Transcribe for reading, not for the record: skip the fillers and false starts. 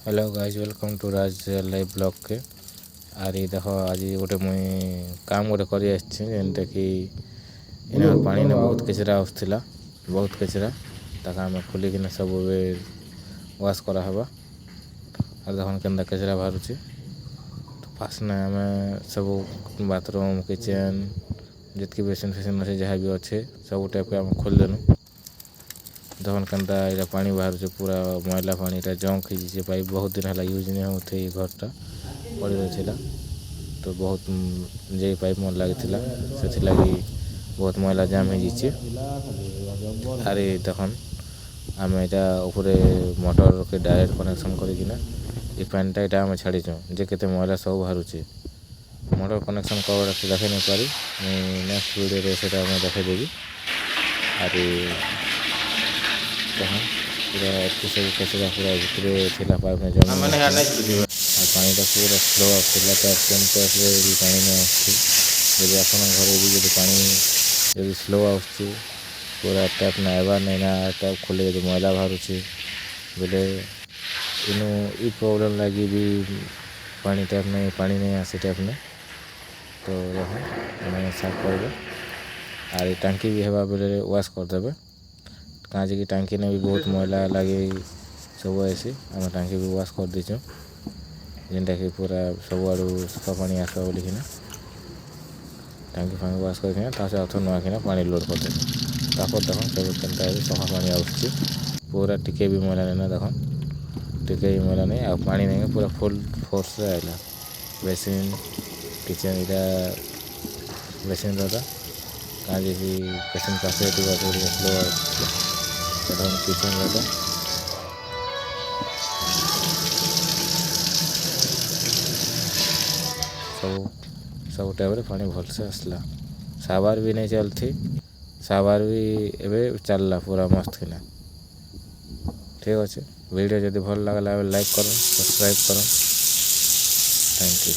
Hello guys welcome to Raj live blog के आर ये देखो आज गोटे मुई काम गोटे कर जेनटा कि इन पानी ने बहुत केचरा आसला बहुत केचरा ताकि आम खोलिकिना सब वाश कराहबा और देखो केन्ता केचरा बाहर तो फास्ट ना आम सब बाथरूम किचन जितकी बेसिन फेसिन अच्छे जहाँ भी अच्छे सब टाइप के आम खोलदेनु देखन केन्ता इटा पानी बाहर पूरा मैला पानी इटा जंक हो पाइप बहुत दिन है यूज नहीं होते घरटा पड़ी रही तो बहुत जे पाइप मन लगी से लगी बहुत मैला जाम हो अरे देखन आम यहाँ ऊपर मोटर के डायरेक्ट कनेक्शन करना ये पानीटा यहाँ आम छाड़ीचु जे के मैला सब बाहर मोटर कनेक्शन कवर देखे नहीं पारी नेक्स्ट वीडियो से देखेदेवी अरे पूरा सब कचरा पूरा भितर थी पाइप में जमी और पानीटा पूरा स्लो आसला तो केमती भी पानी नहीं आसती आप घर भी जो पानी जब स्लो आस पूरा टैप ना आवार नहीं ना टैप खोले जो मैला बाहर बोले इनू ये प्रॉब्लम लगी भी पानी टैप नहीं आसे टैप में तो मैंने साफ कर और टांकी भी हवा बोले वाश करदे कहाँ कि टांकी ने भी बहुत मैला लगे सब ऐसी आम टांकी भी वाश कर दीचु जेनटा कि पूरा सब आड़ू सफा पानी आसवा बोलिकिना टांकी फांकी वाश करकिना अथ नुआकिना पानी लोड कर देख सब केनता सफा पानी आसुची पूरा टिके भी मैला नहीं ना देख टिके भी मैला नहीं आ पानी नहीं पूरा फुल फोर्स आइला बेसिन किचन इटा बेसिन रहा कहाँ कि बेसिन पास स्लो किचन रहा सब टाइम पानी भलसे आसला साबार भी नहीं चलती साबार भी एवं चलला पूरा मस्त किना ठीक अच्छे वीडियो जब भल लगला लाइक करो सब्सक्राइब करो थैंक यू।